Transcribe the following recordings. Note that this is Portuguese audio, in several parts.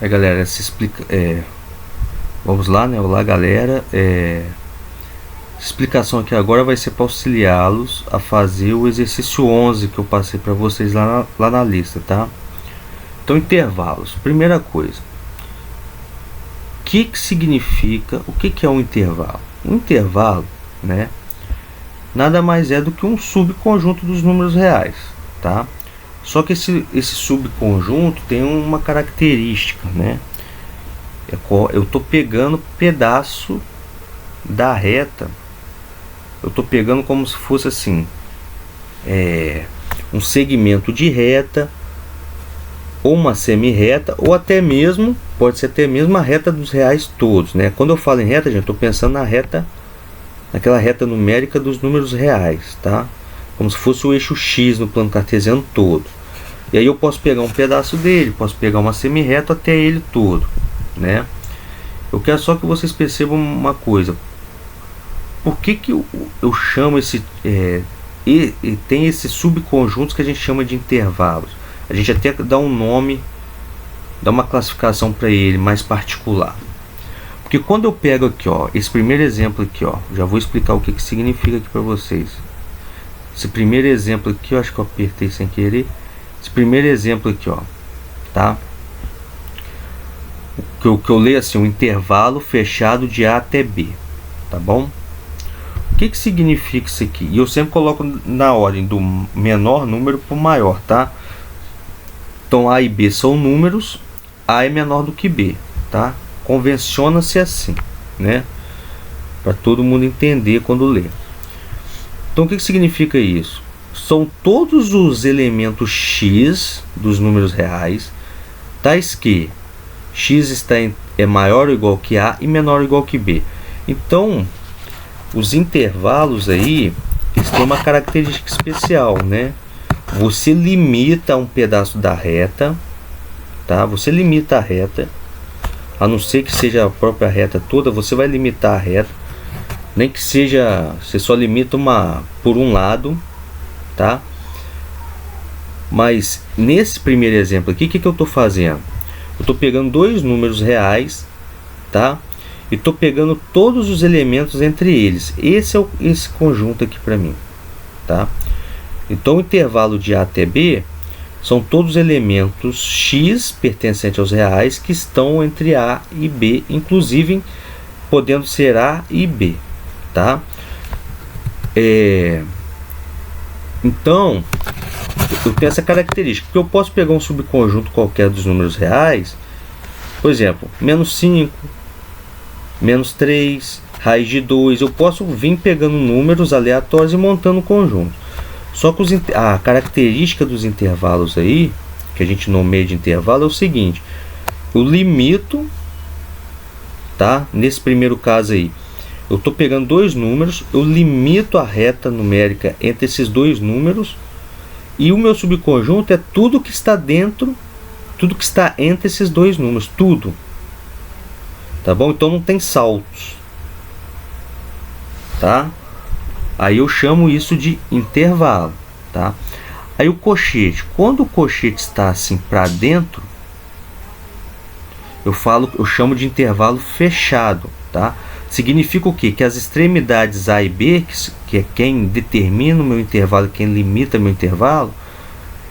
Galera, se explica, vamos lá, né? Olá, galera. Essa explicação aqui agora vai ser para auxiliá-los a fazer o exercício 11 que eu passei para vocês lá na lista, tá? Então, intervalos. Primeira coisa, o que significa, o que é um intervalo? Um intervalo, né, nada mais é do que um subconjunto dos números reais, tá? Só que esse subconjunto tem uma característica, né? Eu estou pegando pedaço da reta, eu estou pegando como se fosse assim, um segmento de reta, ou uma semi-reta, ou até mesmo, pode ser até mesmo a reta dos reais todos, né? Quando eu falo em reta, gente, estou pensando naquela reta numérica dos números reais, tá? Como se fosse o eixo X no plano cartesiano todo. E aí eu posso pegar um pedaço dele, posso pegar uma semi-reta até ele todo, né? Eu quero só que vocês percebam uma coisa. Por que eu chamo tem esses subconjuntos que a gente chama de intervalos? A gente até dá um nome, dá uma classificação para ele mais particular. Porque quando eu pego aqui, ó, esse primeiro exemplo aqui, ó, já vou explicar o que significa aqui para vocês. Esse primeiro exemplo aqui, eu acho que eu apertei sem querer. Esse primeiro exemplo aqui, ó, tá? O que eu leio assim, um intervalo fechado de A até B, tá bom? O que significa isso aqui? E eu sempre coloco na ordem do menor número para o maior, tá? Então A e B são números, A é menor do que B, tá? Convenciona-se assim, né? Para todo mundo entender quando lê. Então o que significa isso? São todos os elementos x dos números reais, tais que x é maior ou igual que A e menor ou igual que B. Então, os intervalos aí, eles têm uma característica especial, né? Você limita um pedaço da reta, tá? Você limita a reta, a não ser que seja a própria reta toda, você vai limitar a reta, nem que seja, você só limita por um lado, tá? Mas nesse primeiro exemplo aqui, o que eu estou fazendo? Eu estou pegando dois números reais, tá? E estou pegando todos os elementos entre eles. Esse é esse conjunto aqui para mim, tá? Então o intervalo de A até B são todos os elementos x pertencentes aos reais que estão entre A e B, inclusive podendo ser A e B, tá? Então eu tenho essa característica, porque eu posso pegar um subconjunto qualquer dos números reais, por exemplo, menos 5, menos 3, raiz de 2, eu posso vir pegando números aleatórios e montando um conjunto. Só que a característica dos intervalos aí, que a gente nomeia de intervalo, é o seguinte: eu limito, tá? Nesse primeiro caso aí, eu estou pegando dois números, eu limito a reta numérica entre esses dois números, e o meu subconjunto é tudo que está dentro, tudo que está entre esses dois números, tudo. Tá bom? Então não tem saltos, tá? Aí eu chamo isso de intervalo, tá? Aí o cochete, quando o cochete está assim para dentro, eu chamo de intervalo fechado, tá? Significa o quê? Que as extremidades A e B, que é quem determina o meu intervalo, quem limita meu intervalo,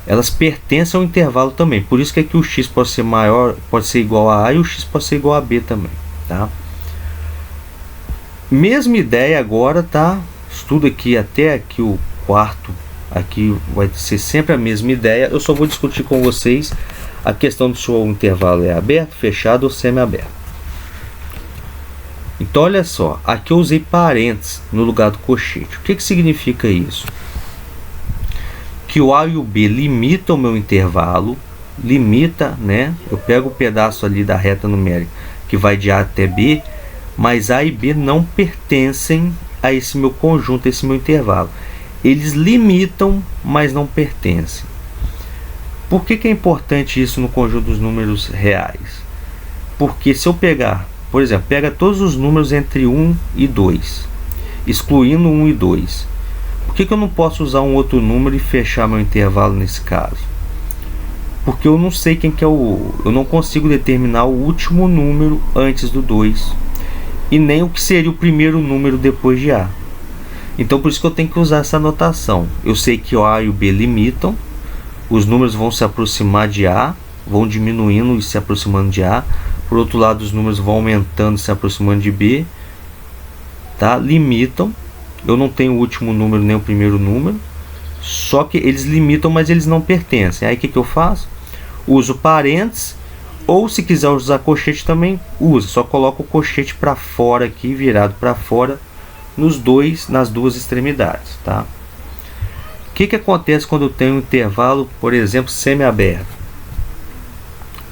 elas pertencem ao intervalo também. Por isso que aqui o x pode ser maior, pode ser igual a A, e o x pode ser igual a B também, tá? Mesma ideia agora, tá? Estudo aqui até aqui o quarto, aqui vai ser sempre a mesma ideia. Eu só vou discutir com vocês a questão do se o intervalo é aberto, fechado ou semi-aberto. Então olha só, aqui eu usei parênteses no lugar do cochete. O que significa isso? Que o A e o B limitam o meu intervalo, limita, né? Eu pego o pedaço ali da reta numérica que vai de A até B, mas A e B não pertencem a esse meu conjunto, a esse meu intervalo. Eles limitam, mas não pertencem. Por que é importante isso no conjunto dos números reais? Porque se eu pegar, por exemplo, pega todos os números entre 1 e 2, excluindo 1 e 2. Por que eu não posso usar um outro número e fechar meu intervalo nesse caso? porque eu não sei quem que é eu não consigo determinar o último número antes do 2 e nem o que seria o primeiro número depois de A. Então por isso que eu tenho que usar essa notação. Eu sei que o A e o B limitam, os números vão se aproximar de A, vão diminuindo e se aproximando de A. Por outro lado, os números vão aumentando e se aproximando de B, tá? Limitam. Eu não tenho o último número nem o primeiro número, só que eles limitam, mas eles não pertencem. Aí o que eu faço? Uso parênteses, ou se quiser usar colchete também usa, só coloca o colchete para fora aqui, virado para fora, nas duas extremidades, tá? O que acontece quando eu tenho um intervalo, por exemplo, semiaberto?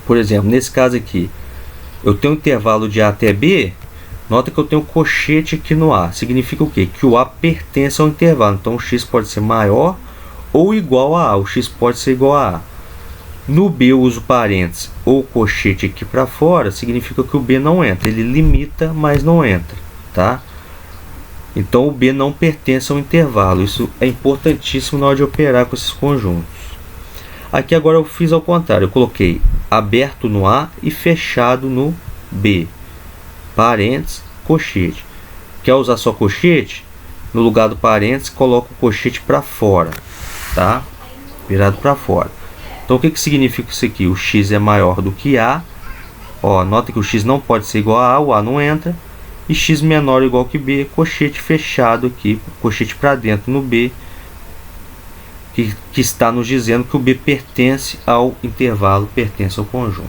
Por exemplo, nesse caso aqui, eu tenho um intervalo de A até B. Nota que eu tenho um colchete aqui no A. Significa o quê? Que o A pertence ao intervalo. Então o x pode ser maior ou igual a A. O x pode ser igual a A. No B eu uso parênteses ou colchete aqui para fora. Significa que o B não entra. Ele limita, mas não entra, tá? Então o B não pertence ao intervalo. Isso é importantíssimo na hora de operar com esses conjuntos. Aqui agora eu fiz ao contrário. Eu coloquei aberto no A e fechado no B. Parênteses, colchete. Quer usar só colchete? No lugar do parênteses, coloca o colchete para fora, tá? Virado para fora. Então o que significa isso aqui? O x é maior do que A. Ó, nota que o x não pode ser igual a A, o A não entra. E x menor ou igual que B, colchete fechado aqui, colchete para dentro no B, que está nos dizendo que o B pertence ao intervalo, pertence ao conjunto.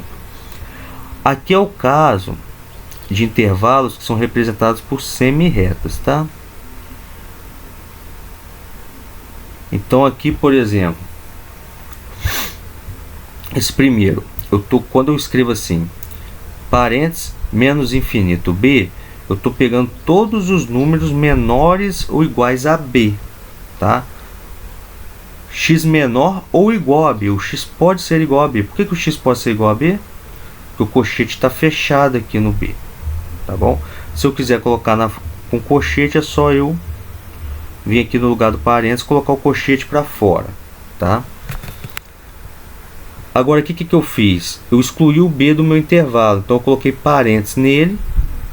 Aqui é o caso de intervalos que são representados por semi-retas, tá? Então aqui, por exemplo, esse primeiro, quando eu escrevo assim, parênteses menos infinito B, eu estou pegando todos os números menores ou iguais a B, tá? X menor ou igual a B. O x pode ser igual a B. Por que o x pode ser igual a B? Porque o colchete está fechado aqui no B, tá bom? Se eu quiser colocar com colchete, é só eu vir aqui no lugar do parênteses, colocar o colchete para fora, tá? Agora aqui o que eu fiz? Eu excluí o B do meu intervalo, então eu coloquei parênteses nele,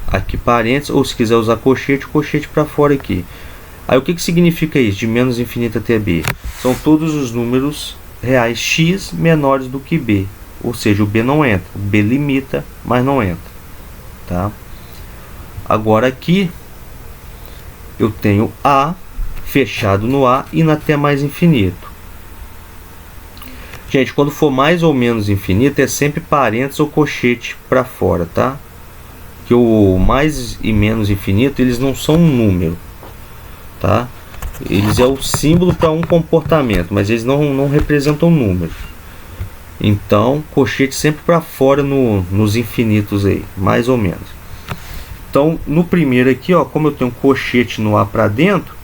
aqui parênteses, ou se quiser usar colchete, colchete para fora aqui. Aí o que significa isso? De menos infinito até B. São todos os números reais x menores do que B. Ou seja, o B não entra. O B limita, mas não entra, tá? Agora aqui eu tenho A fechado no A indo até mais infinito. Gente, quando for mais ou menos infinito, é sempre parênteses ou colchete para fora, tá? Que o mais e menos infinito, eles não são um número, tá? Eles é o símbolo para um comportamento, mas eles não representam números. Então, colchete sempre para fora nos infinitos aí, mais ou menos. Então, no primeiro aqui, ó, como eu tenho um colchete no A para dentro,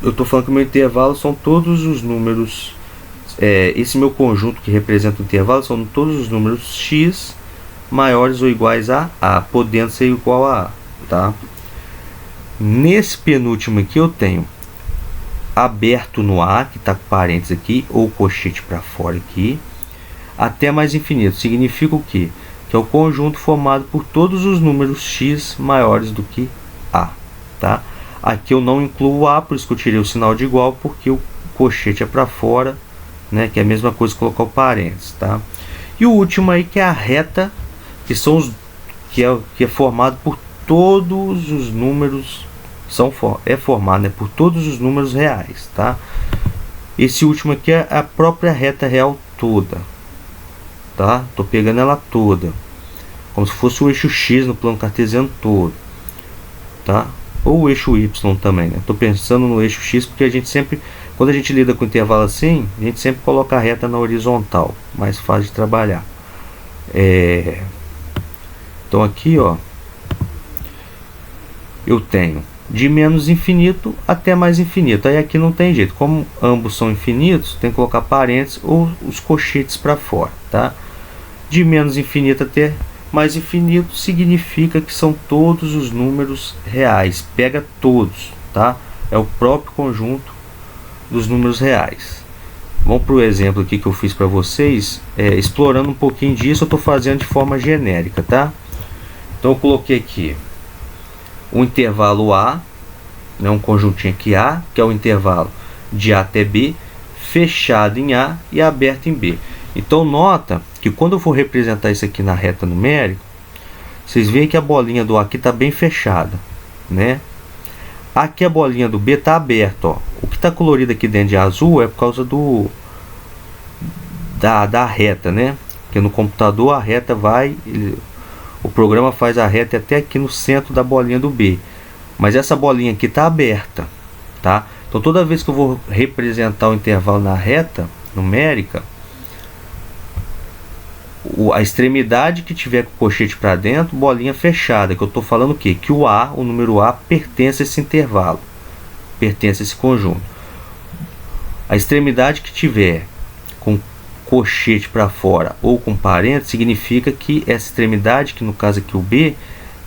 eu estou falando que o meu intervalo são todos os números. Esse meu conjunto que representa o intervalo são todos os números x maiores ou iguais a A, podendo ser igual a A, tá? Nesse penúltimo aqui eu tenho aberto no A, que está com parênteses aqui, ou colchete para fora aqui, até mais infinito. Significa o quê? Que é o conjunto formado por todos os números x maiores do que A, tá? Aqui eu não incluo o A, por isso que eu tirei o sinal de igual, porque o colchete é para fora, né? Que é a mesma coisa que colocar o parênteses, tá? E o último aí que é a reta, que é formado por todos os números, é formado, né, por todos os números reais, tá? Esse último aqui é a própria reta real toda, tá? Tô pegando ela toda, como se fosse o eixo x no plano cartesiano todo, tá? Ou o eixo y também, né? Tô pensando no eixo x porque a gente sempre, quando a gente lida com intervalo assim, a gente sempre coloca a reta na horizontal, mais fácil de trabalhar. Então aqui, ó, eu tenho de menos infinito até mais infinito. Aí aqui não tem jeito, como ambos são infinitos, tem que colocar parênteses ou os colchetes para fora, tá? De menos infinito até mais infinito significa que são todos os números reais. Pega todos, tá? É o próprio conjunto dos números reais. Vamos para o exemplo aqui que eu fiz para vocês, explorando um pouquinho disso. Eu estou fazendo de forma genérica, tá? Então eu coloquei aqui o intervalo A, né, um conjuntinho aqui A, que é o intervalo de A até B, fechado em A e aberto em B. Então nota que quando eu for representar isso aqui na reta numérica, vocês veem que a bolinha do A aqui está bem fechada, né? Aqui a bolinha do B está aberta, ó. O que está colorido aqui dentro de azul é por causa da reta, né? Porque no computador a reta vai, o programa faz a reta até aqui no centro da bolinha do B. Mas essa bolinha aqui está aberta, tá? Então toda vez que eu vou representar o intervalo na reta numérica, a extremidade que tiver com o colchete para dentro, bolinha fechada, que eu estou falando o quê? Que o A, o número A, pertence a esse intervalo, pertence a esse conjunto. A extremidade que tiver com colchete para fora ou com parênteses, significa que essa extremidade, que no caso aqui o B,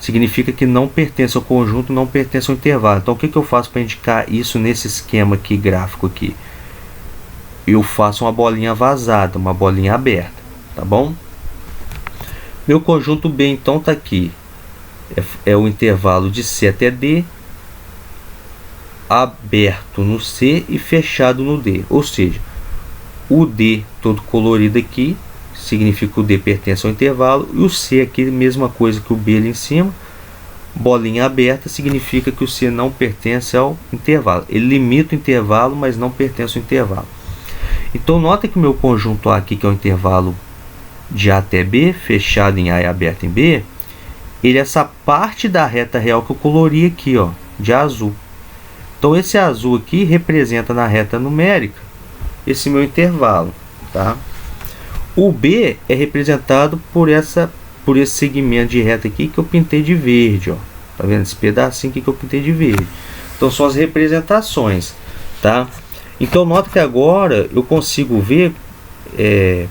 significa que não pertence ao conjunto, não pertence ao intervalo. Então o que eu faço para indicar isso nesse esquema aqui, gráfico aqui? Eu faço uma bolinha vazada, uma bolinha aberta, tá bom? Meu conjunto B então está aqui, é o intervalo de C até D, aberto no C e fechado no D. Ou seja, o D todo colorido aqui significa que o D pertence ao intervalo, e o C aqui, mesma coisa que o B ali em cima, bolinha aberta, significa que o C não pertence ao intervalo. Ele limita o intervalo, mas não pertence ao intervalo. Então nota que o meu conjunto A aqui, que é o intervalo de A até B, fechado em A e aberto em B, ele é essa parte da reta real que eu colori aqui, ó, de azul. Então esse azul aqui representa na reta numérica esse meu intervalo, tá? O B é representado por esse segmento de reta aqui que eu pintei de verde, ó. Tá vendo esse pedacinho aqui que eu pintei de verde? Então são as representações, tá? Então nota que agora eu consigo ver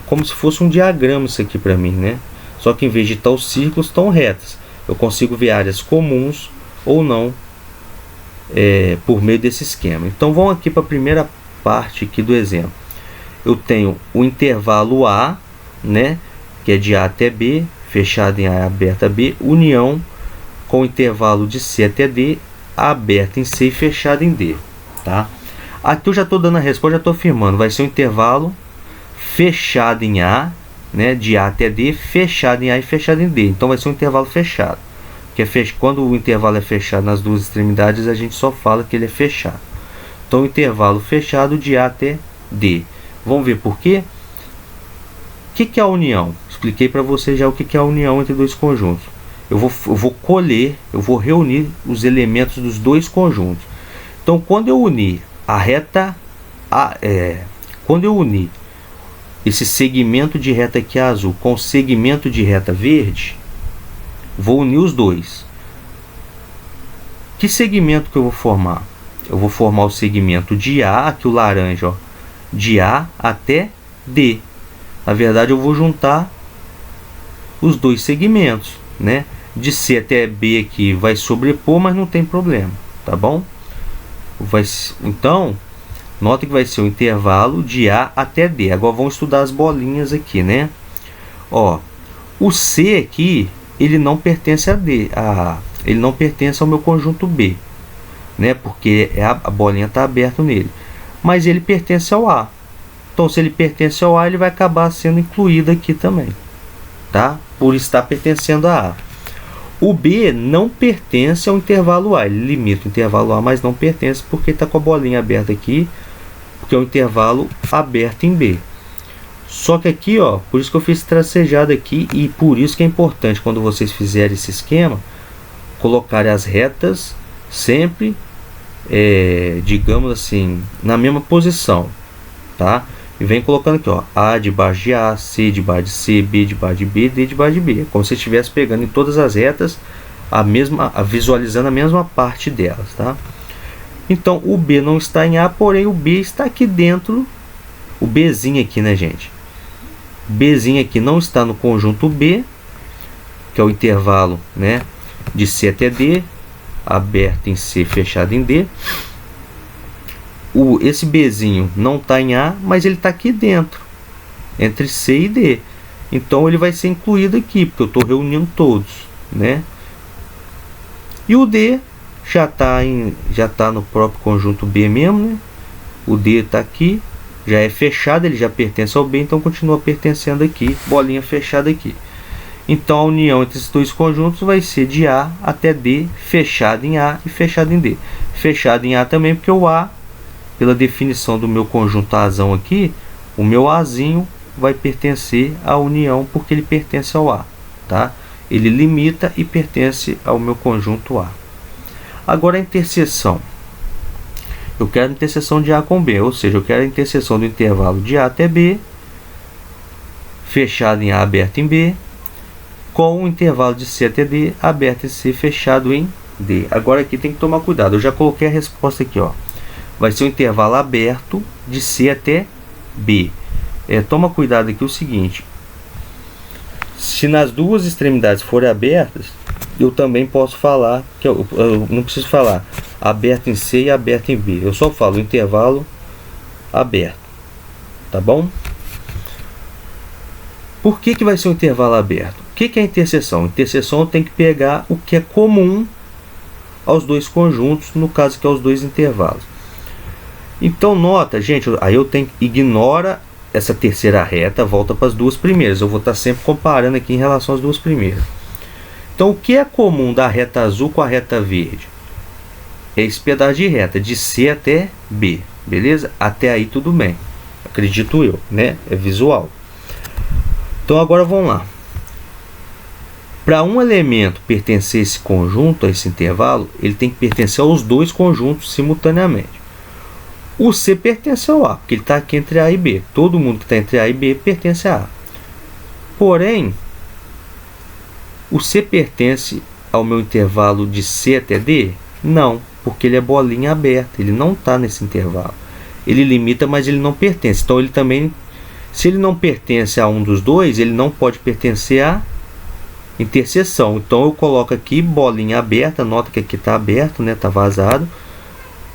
como se fosse um diagrama isso aqui para mim, né? Só que em vez de estar os círculos, estão retas. Eu consigo ver áreas comuns ou não por meio desse esquema. Então vamos aqui para a primeira parte aqui do exemplo. Eu tenho o intervalo A, né, que é de A até B, fechado em A e aberto a B, união com o intervalo de C até D, aberto em C e fechado em D, tá? Aqui eu já estou dando a resposta, já estou afirmando, vai ser um intervalo fechado em A, né, de A até D, fechado em A e fechado em D. Então vai ser um intervalo fechado. Quando o intervalo é fechado nas duas extremidades, a gente só fala que ele é fechado. Então intervalo fechado de A até D. Vamos ver por quê? O que é a união? Expliquei para você já o que é a união entre dois conjuntos. Eu vou reunir os elementos dos dois conjuntos. Então quando eu unir quando eu unir esse segmento de reta aqui azul com o segmento de reta verde, vou unir os dois. Que segmento que eu vou formar? Eu vou formar o segmento de A, aqui o laranja, ó, de A até D. Na verdade eu vou juntar os dois segmentos, né? De C até B aqui vai sobrepor, mas não tem problema, tá bom? Então, nota que vai ser o intervalo de A até D. Agora vamos estudar as bolinhas aqui, né? Ó, o C aqui, ele não pertence a D, ele não pertence ao meu conjunto B, né? Porque a bolinha está aberta nele. Mas ele pertence ao A. Então, se ele pertence ao A, ele vai acabar sendo incluído aqui também, tá? Por estar pertencendo a A. O B não pertence ao intervalo A. Ele limita o intervalo A, mas não pertence porque está com a bolinha aberta aqui, porque é um intervalo aberto em B. Só que aqui, ó, por isso que eu fiz tracejado aqui, e por isso que é importante quando vocês fizerem esse esquema, colocarem as retas sempre, digamos assim, na mesma posição, tá? E vem colocando aqui, ó, A debaixo de A, C debaixo de C, B debaixo de B, D debaixo de B. Como se estivesse pegando em todas as retas visualizando a mesma parte delas, tá? Então o B não está em A, porém o B está aqui dentro. O Bzinho aqui, né, gente? O Bzinho aqui não está no conjunto B, que é o intervalo, né, de C até D, aberto em C, fechado em D. esse Bzinho não está em A, mas ele está aqui dentro, entre C e D. Então ele vai ser incluído aqui, porque eu estou reunindo todos, né? E o D já está no próprio conjunto B mesmo, né? O D está aqui, já é fechado, ele já pertence ao B, então continua pertencendo aqui, bolinha fechada aqui. Então a união entre esses dois conjuntos vai ser de A até D, fechado em A e fechado em D. Fechado em A também, porque o A, pela definição do meu conjunto Azão aqui, o meu Azinho vai pertencer à união, porque ele pertence ao A, tá? Ele limita e pertence ao meu conjunto A. Agora a interseção. Eu quero a interseção de A com B, ou seja, eu quero a interseção do intervalo de A até B, fechado em A, aberto em B, com o intervalo de C até D, aberto em C, fechado em D. Agora aqui tem que tomar cuidado, eu já coloquei a resposta aqui, ó. Vai ser um intervalo aberto de C até B. Toma cuidado aqui o seguinte, se nas duas extremidades forem abertas, eu também posso falar, que eu não preciso falar aberto em C e aberto em B, eu só falo intervalo aberto, tá bom? Por que vai ser um intervalo aberto? O que é interseção? Interseção tem que pegar o que é comum aos dois conjuntos, no caso que é os dois intervalos. Então nota, gente, aí eu tenho ignora essa terceira reta, volta para as duas primeiras. Eu vou estar sempre comparando aqui em relação às duas primeiras. Então o que é comum da reta azul com a reta verde? É esse pedaço de reta, de C até B, beleza? Até aí tudo bem, acredito eu, né? É visual. Então agora vamos lá. Para um elemento pertencer a esse conjunto, a esse intervalo, ele tem que pertencer aos dois conjuntos simultaneamente. O C pertence ao A, porque ele está aqui entre A e B. Todo mundo que está entre A e B pertence a A. Porém, o C pertence ao meu intervalo de C até D? Não, porque ele é bolinha aberta, ele não está nesse intervalo. Ele limita, mas ele não pertence. Então ele também, se ele não pertence a um dos dois, ele não pode pertencer à interseção. Então eu coloco aqui bolinha aberta, nota que aqui está aberto, né? Está vazado.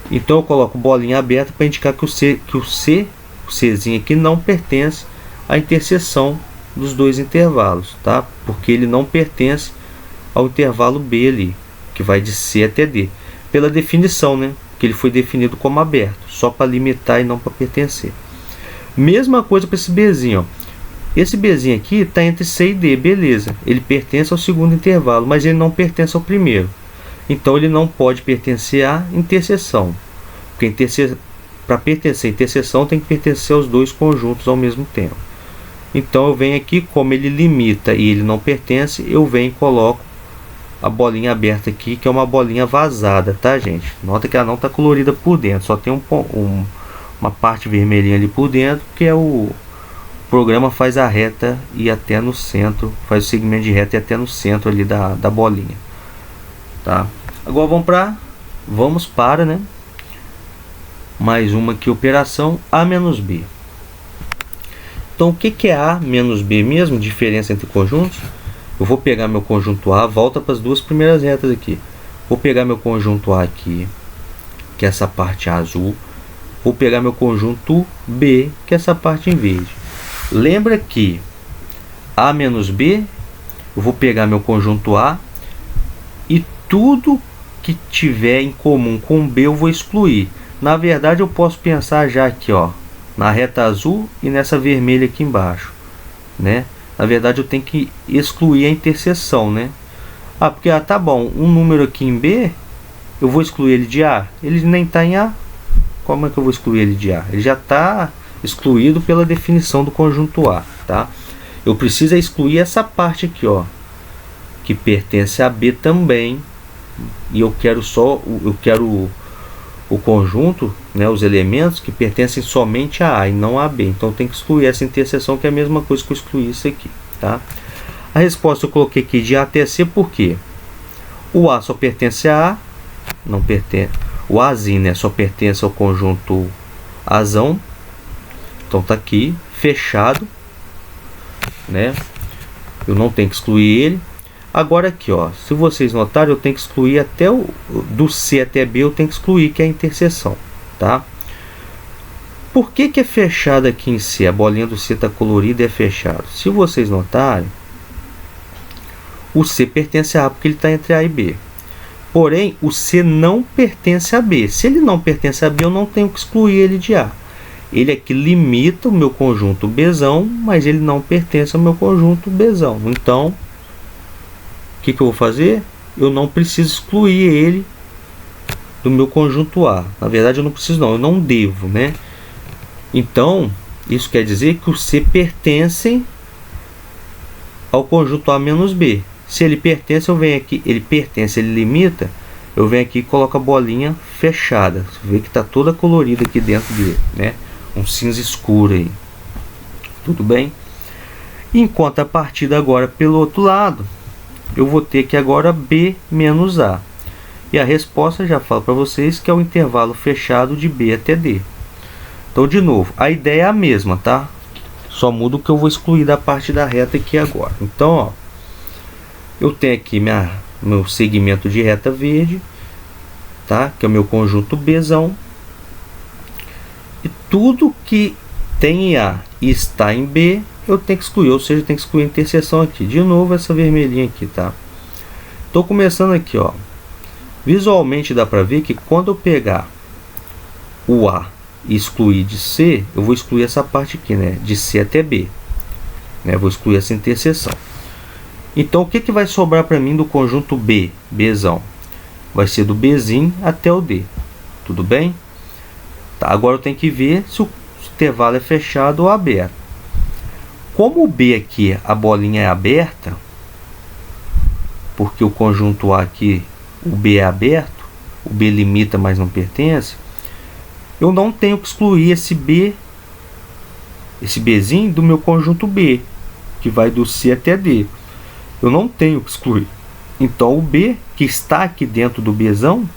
Então eu coloco bolinha aberta para indicar que o Czinho aqui não pertence à interseção dos dois intervalos, tá? Porque ele não pertence ao intervalo B ali, que vai de C até D. Pela definição, né? Que ele foi definido como aberto, só para limitar e não para pertencer. Mesma coisa para esse Bzinho, ó. Esse Bzinho aqui está entre C e D, beleza. Ele pertence ao segundo intervalo, mas ele não pertence ao primeiro. Então ele não pode pertencer à interseção. Porque para pertencer à interseção tem que pertencer aos dois conjuntos ao mesmo tempo. Então eu venho aqui, como ele limita e ele não pertence, eu venho e coloco a bolinha aberta aqui, que é uma bolinha vazada, tá, gente? Nota que ela não está colorida por dentro, só tem uma parte vermelhinha ali por dentro, que é o programa faz a reta e até no centro, faz o segmento de reta e até no centro ali da bolinha, tá? Agora vamos para, né? Mais uma aqui, operação A menos B. Então o que é A menos B mesmo? Diferença entre conjuntos. Eu vou pegar meu conjunto A, volta para as duas primeiras retas aqui. Vou pegar meu conjunto A aqui, que é essa parte azul. Vou pegar meu conjunto B, que é essa parte em verde. Lembra que A menos B, eu vou pegar meu conjunto A e tudo que tiver em comum com B eu vou excluir. Na verdade eu posso pensar já aqui, ó, na reta azul e nessa vermelha aqui embaixo, né? Na verdade eu tenho que excluir a interseção, né? Porque tá bom, um número aqui em B, eu vou excluir ele de A. Ele nem está em A. Como é que eu vou excluir ele de A? Ele já está excluído pela definição do conjunto A, tá? Eu preciso excluir essa parte aqui, ó, que pertence a B também. E eu quero o conjunto, né, os elementos que pertencem somente a e não a B. Então tem que excluir essa interseção, que é a mesma coisa que eu excluir isso aqui, tá? A resposta eu coloquei aqui de A até C, porque o A só pertence a não pertence. O Azinho, né, só pertence ao conjunto Azão. Então tá aqui fechado, né? Eu não tenho que excluir ele. Agora aqui, ó, se vocês notarem, eu tenho que excluir até do C até B, eu tenho que excluir, que é a interseção, tá? Por que é fechado aqui em C? A bolinha do C está colorida e é fechado. Se vocês notarem, o C pertence a A porque ele está entre A e B. Porém, o C não pertence a B. Se ele não pertence a B, eu não tenho que excluir ele de A. Ele aqui limita o meu conjunto Bzão, mas ele não pertence ao meu conjunto Bzão. Então, o que eu vou fazer? Eu não preciso excluir ele do meu conjunto A. Na verdade, eu não preciso não, eu não devo, né? Então, isso quer dizer que o C pertence ao conjunto A menos B. Se ele pertence, eu venho aqui, ele pertence, ele limita, eu venho aqui e coloco a bolinha fechada. Você vê que está toda colorida aqui dentro dele, né? Um cinza escuro aí. Tudo bem? Enquanto a partida agora pelo outro lado, eu vou ter que agora B menos A. E a resposta já falo para vocês que é o intervalo fechado de B até D. Então, de novo, a ideia é a mesma, tá? Só muda o que eu vou excluir da parte da reta aqui agora. Então, ó, eu tenho aqui meu segmento de reta verde, tá? Que é o meu conjunto Bzão. E tudo que tem em A e está em B, eu tenho que excluir. Ou seja, eu tenho que excluir a interseção aqui. De novo, essa vermelhinha aqui, tá? Estou começando aqui, ó. Visualmente dá para ver que quando eu pegar o A e excluir de C, eu vou excluir essa parte aqui, né? De C até B. Né? Vou excluir essa interseção. Então, o que vai sobrar para mim do conjunto B, Bzão? Vai ser do Bzinho até o D. Tudo bem? Tá, agora eu tenho que ver se o intervalo é fechado ou aberto. Como o B aqui, a bolinha é aberta, porque o conjunto A aqui, o B é aberto, o B limita, mas não pertence, eu não tenho que excluir esse B, esse Bzinho do meu conjunto B, que vai do C até D. Eu não tenho que excluir. Então, o B, que está aqui dentro do Bzão,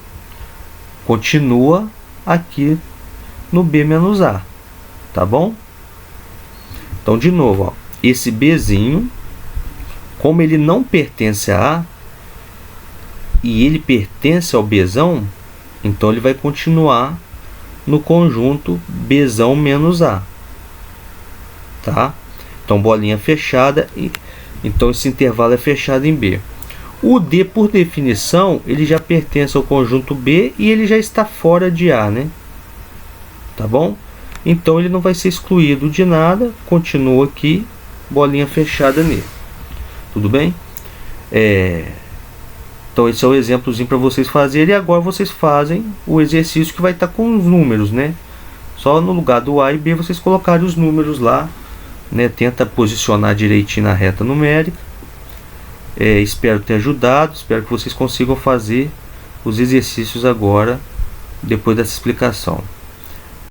continua aqui no B menos A. Tá bom? Então, de novo, ó, esse Bzinho, como ele não pertence a A, e ele pertence ao Bzão, então ele vai continuar no conjunto Bzão menos A. Tá? Então, bolinha fechada. Então, esse intervalo é fechado em B. O D, por definição, ele já pertence ao conjunto B e ele já está fora de A, né? Tá bom? Então, ele não vai ser excluído de nada. Continua aqui, bolinha fechada nele. Tudo bem? Então, esse é o exemplozinho para vocês fazerem. E agora vocês fazem o exercício que vai estar com os números, né? Só no lugar do A e B, vocês colocarem os números lá. Né? Tenta posicionar direitinho na reta numérica. Espero ter ajudado. Espero que vocês consigam fazer os exercícios agora, depois dessa explicação.